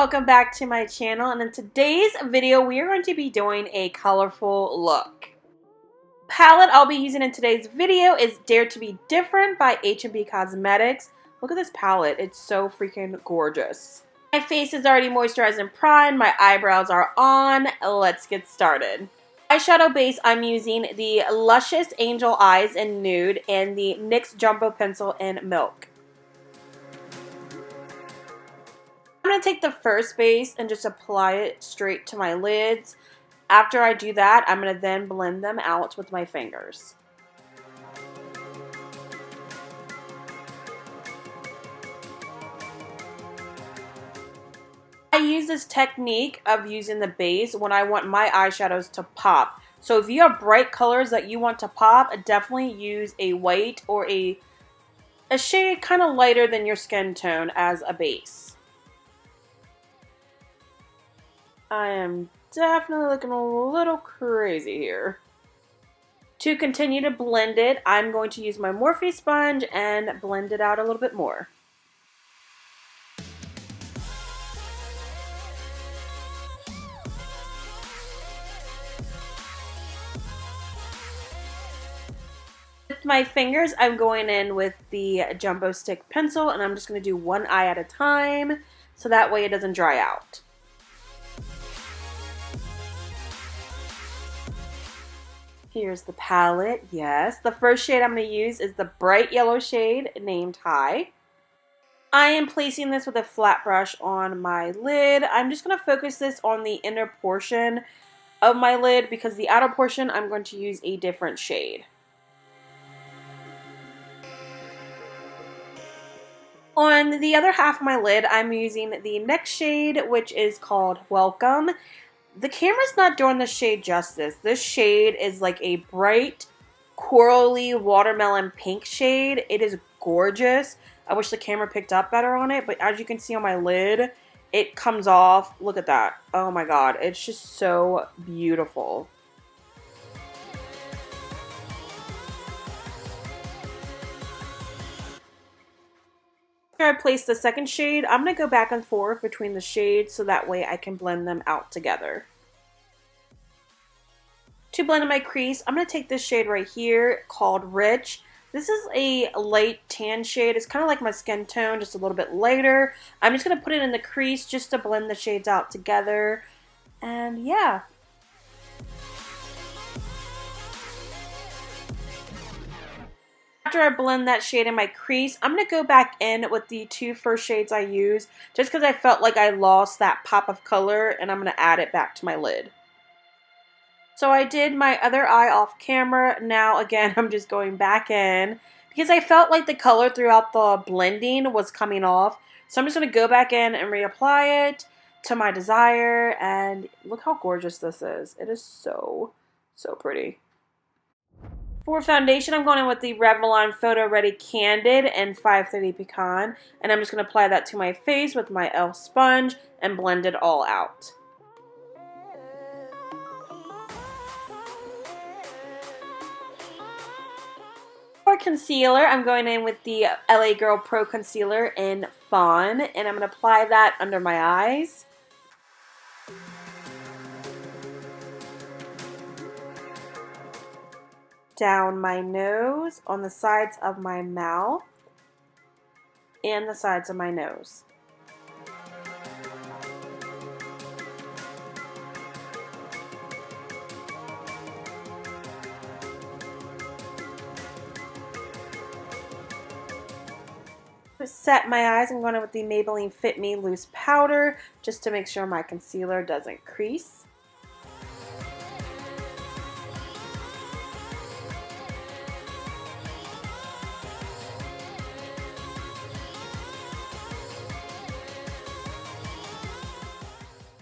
welcome back to my channel, and in today's video we are going to be doing a colorful look. Palette I'll be using in today's video is Dare to Be Different by HNB Cosmetics. Look at this palette, it's so freaking gorgeous. My face is already moisturized and primed, my eyebrows are on, let's get started. Eyeshadow base, I'm using the Luscious Angel Eyes in Nude and the NYX Jumbo Pencil in Milk. I'm going to take the first base and just apply it straight to my lids. After I do that, I'm going to then blend them out with my fingers. I use this technique of using the base when I want my eyeshadows to pop. So if you have bright colors that you want to pop, definitely use a white or a shade kind of lighter than your skin tone as a base. I am definitely looking a little crazy here. To continue to blend it, I'm going to use my Morphe sponge and blend it out a little bit more. With my fingers, I'm going in with the Jumbo Stick pencil, and I'm just going to do one eye at a time so that way it doesn't dry out. Here's the palette, yes. The first shade I'm going to use is the bright yellow shade named High. I am placing this with a flat brush on my lid. I'm just going to focus this on the inner portion of my lid because the outer portion I'm going to use a different shade. On the other half of my lid, I'm using the next shade, which is called Welcome. The camera's not doing this shade justice. This shade is like a bright, corally watermelon pink shade. It is gorgeous. I wish the camera picked up better on it, but as you can see on my lid, it comes off. Look at that. Oh my god, it's just so beautiful. After I place the second shade, I'm going to go back and forth between the shades so that way I can blend them out together. To blend in my crease, I'm going to take this shade right here called Rich. This is a light tan shade. It's kind of like my skin tone, just a little bit lighter. I'm just going to put it in the crease just to blend the shades out together. And yeah. After I blend that shade in my crease, I'm going to go back in with the two first shades I used just because I felt like I lost that pop of color, and I'm going to add it back to my lid. So I did my other eye off camera. Now again, I'm just going back in because I felt like the color throughout the blending was coming off. So I'm just going to go back in and reapply it to my desire, and look how gorgeous this is. It is so, so pretty. For foundation, I'm going in with the Revlon Photo Ready Candid in 530 Pecan, and I'm just going to apply that to my face with my e.l.f. sponge and blend it all out. For concealer, I'm going in with the LA Girl Pro Concealer in Fawn, and I'm going to apply that under my eyes. Down my nose, on the sides of my mouth, and the sides of my nose. To set my eyes, I'm going in with the Maybelline Fit Me Loose Powder just to make sure my concealer doesn't crease.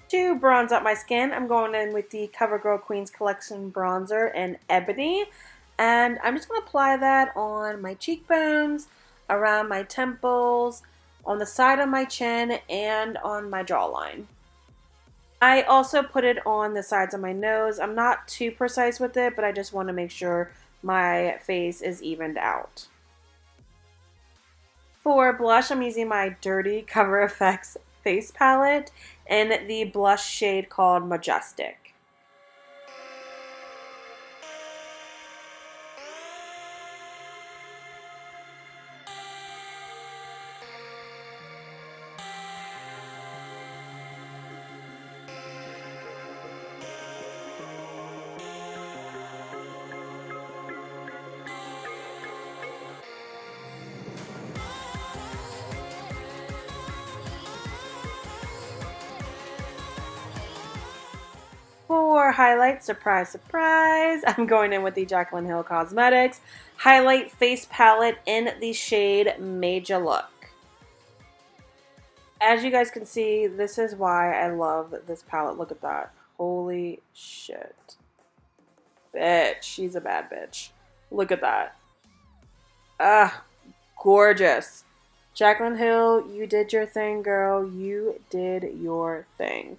To bronze up my skin, I'm going in with the CoverGirl Queens Collection Bronzer in Ebony, and I'm just going to apply that on my cheekbones, around my temples, on the side of my chin, and on my jawline. I also put it on the sides of my nose. I'm not too precise with it, but I just want to make sure my face is evened out. For blush, I'm using my Dirty Cover FX face palette in the blush shade called Majestic. For highlight, surprise, surprise, I'm going in with the Jaclyn Hill Cosmetics Highlight Face Palette in the shade Made Ya Look. As you guys can see, this is why I love this palette. Look at that. Holy shit. Bitch, she's a bad bitch. Look at that. Ah, gorgeous. Jaclyn Hill, you did your thing, girl. You did your thing.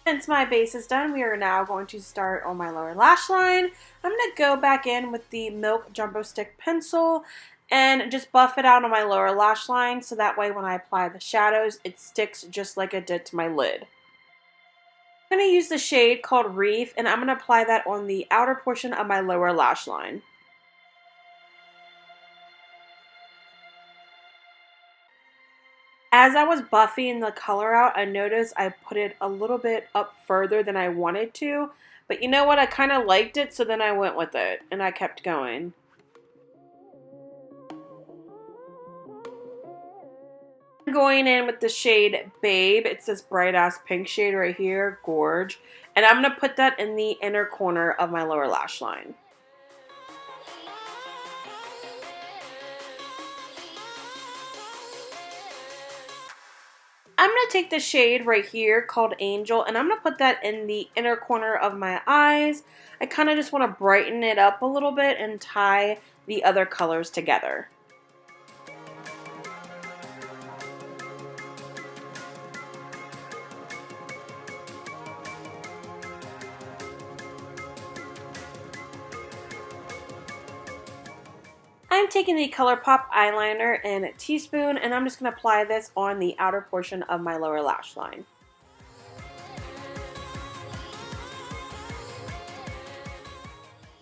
Since my base is done, we are now going to start on my lower lash line. I'm going to go back in with the Milk Jumbo Stick Pencil and just buff it out on my lower lash line so that way when I apply the shadows, it sticks just like it did to my lid. I'm going to use the shade called Reef, and I'm going to apply that on the outer portion of my lower lash line. As I was buffing the color out, I noticed I put it a little bit up further than I wanted to. But you know what? I kind of liked it, so then I went with it. And I kept going. I'm going in with the shade Babe. It's this bright-ass pink shade right here. Gorge. And I'm going to put that in the inner corner of my lower lash line. I'm going to take the shade right here called Angel, and I'm going to put that in the inner corner of my eyes. I kind of just want to brighten it up a little bit and tie the other colors together. I'm taking the ColourPop eyeliner in a teaspoon, and I'm just going to apply this on the outer portion of my lower lash line.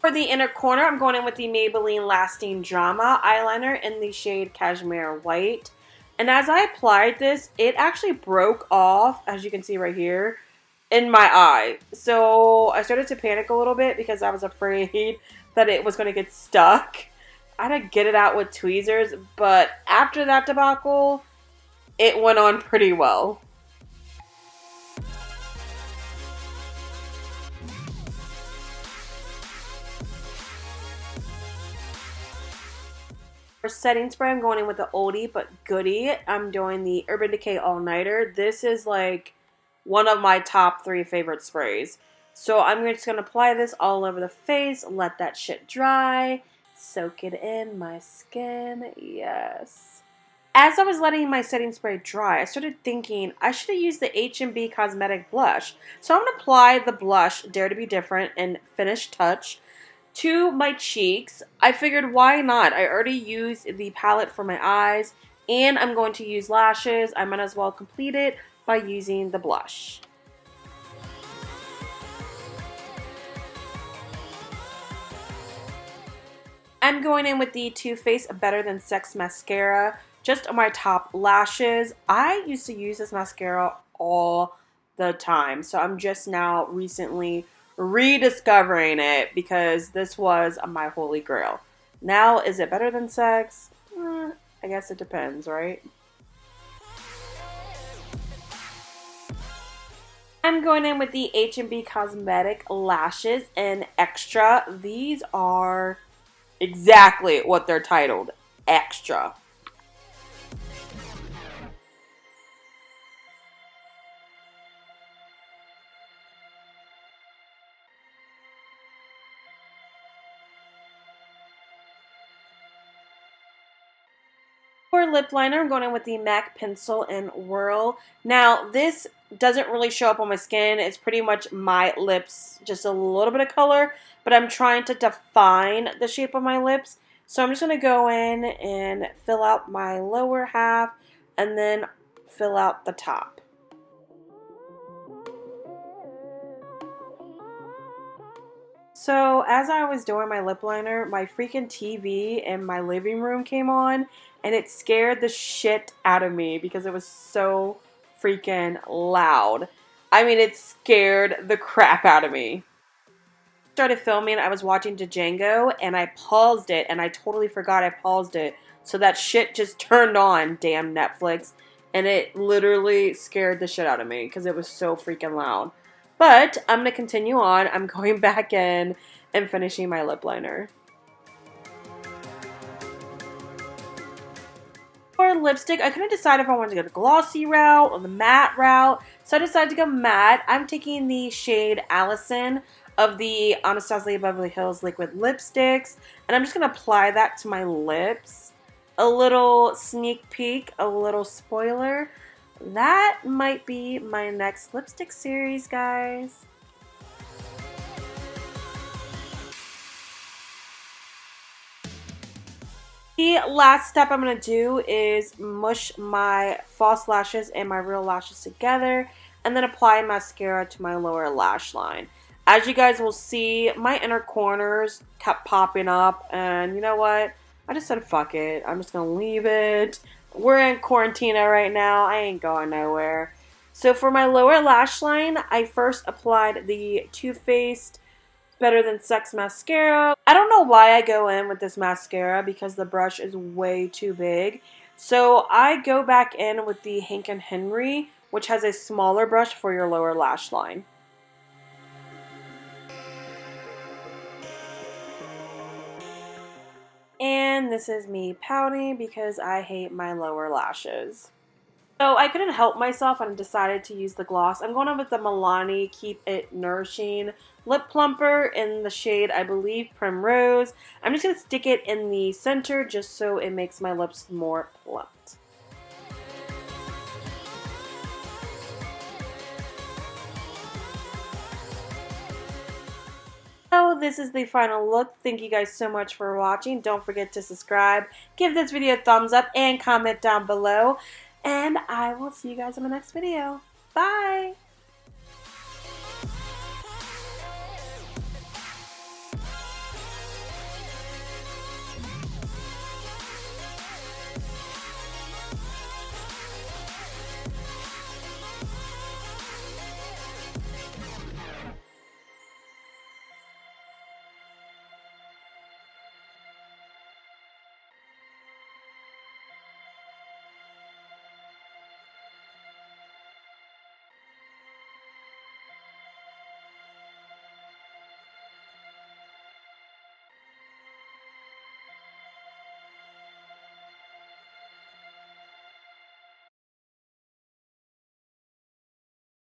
For the inner corner, I'm going in with the Maybelline Lasting Drama eyeliner in the shade Cashmere White. And as I applied this, it actually broke off, as you can see right here, in my eye. So I started to panic a little bit because I was afraid that it was going to get stuck. I had to get it out with tweezers, but after that debacle, it went on pretty well. For setting spray, I'm going in with the oldie but goodie. I'm doing the Urban Decay All Nighter. This is like one of my top 3 favorite sprays. So I'm just going to apply this all over the face, let that shit dry. Soak it in my skin, yes. As I was letting my setting spray dry, I started thinking I should have used the HNB Cosmetic Blush. So I'm going to apply the blush, Dare to be Different, and Finish Touch to my cheeks. I figured why not? I already used the palette for my eyes, and I'm going to use lashes. I might as well complete it by using the blush. I'm going in with the Too Faced Better Than Sex Mascara just on my top lashes. I used to use this mascara all the time, so I'm just now recently rediscovering it because this was my holy grail. Now, is it better than sex? I guess it depends, right? I'm going in with the HNB Cosmetic Lashes in Extra. These are exactly what they're titled, Extra. For lip liner, I'm going in with the MAC pencil in Whirl. Now, this doesn't really show up on my skin. It's pretty much my lips, just a little bit of color, but I'm trying to define the shape of my lips. So I'm just going to go in and fill out my lower half and then fill out the top. So as I was doing my lip liner, my freaking TV in my living room came on and it scared the shit out of me because it was so freaking loud. I mean, it scared the crap out of me. Started filming, I was watching Django and I paused it and I totally forgot I paused it. So that shit just turned on, damn Netflix, and it literally scared the shit out of me because it was so freaking loud. But I'm going to continue on. I'm going back in and finishing my lip liner. For lipstick, I couldn't decide if I wanted to go the glossy route or the matte route. So I decided to go matte. I'm taking the shade Allison of the Anastasia Beverly Hills Liquid Lipsticks. And I'm just going to apply that to my lips. A little sneak peek, a little spoiler. That might be my next lipstick series, guys. The last step I'm going to do is mush my false lashes and my real lashes together and then apply mascara to my lower lash line. As you guys will see, my inner corners kept popping up, and you know what? I just said fuck it. I'm just going to leave it. We're in quarantine right now. I ain't going nowhere. So for my lower lash line, I first applied the Too Faced Better Than Sex mascara. I don't know why I go in with this mascara because the brush is way too big. So I go back in with the Hank & Henry, which has a smaller brush for your lower lash line. And this is me pouting because I hate my lower lashes. So I couldn't help myself and decided to use the gloss. I'm going on with the Milani Keep It Nourishing Lip Plumper in the shade, I believe, Primrose. I'm just going to stick it in the center just so it makes my lips more plumped. So this is the final look. Thank you guys so much for watching. Don't forget to subscribe, give this video a thumbs up, and comment down below. And I will see you guys in the next video. Bye!